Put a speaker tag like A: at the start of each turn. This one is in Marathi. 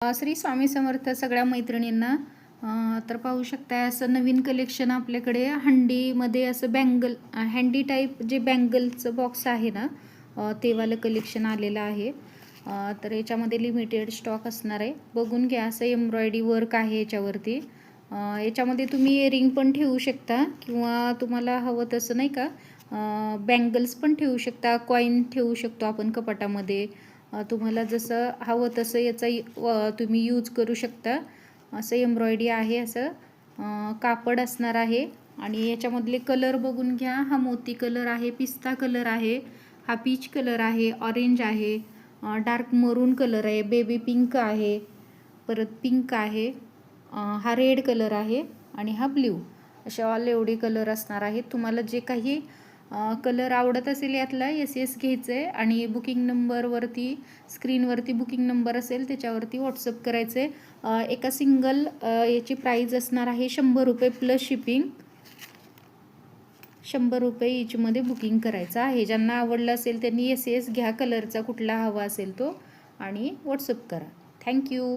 A: श्री स्वामी समर्थ सगळ्या मैत्रिणींना. तर पाहू शकता असं नवीन कलेक्शन आपल्याकडे हंडीमध्ये असं बँगल हँडी टाईप जे बँगलचं बॉक्स आहे ना, ते वालं कलेक्शन आलेलं आहे. तर याच्यामध्ये लिमिटेड स्टॉक असणार आहे. बघून घ्या, असं एम्ब्रॉयडरी वर्क आहे याच्यावरती. याच्यामध्ये तुम्ही इयरिंग पण ठेवू शकता किंवा तुम्हाला हवं तसं नाही का बँगल्स पण ठेवू शकता, कॉईन ठेवू शकतो आपण कपाटामध्ये. तुम्हाला जसं हवं तसं याचा तुम्ही यूज करू शकता. असं एम्ब्रॉयडरी आहे, असं कापड असणार आहे. आणि याच्यामधले कलर बघून घ्या. हा मोती कलर आहे, पिस्ता कलर आहे, हा पीच कलर आहे, ऑरेंज आहे, डार्क मरून कलर आहे, बेबी पिंक आहे, परत पिंक आहे, हा रेड कलर आहे आणि हा ब्ल्यू. असे ऑल एवढे कलर असणार आहेत. तुम्हाला जे काही कलर आवडत असेल यातला एस घ्यायचं आहे आणि बुकिंग नंबरवरती स्क्रीनवरती बुकिंग नंबर असेल त्याच्यावरती व्हॉट्सअप करायचं आहे. एका सिंगल याची प्राईज असणार आहे 100 रुपये प्लस शिपिंग. 100 रुपये ईचमध्ये बुकिंग करायचं आहे. ज्यांना आवडलं असेल त्यांनी एस घ्या, कलरचा कुठला हवा असेल तो, आणि व्हॉट्सअप करा. थँक्यू.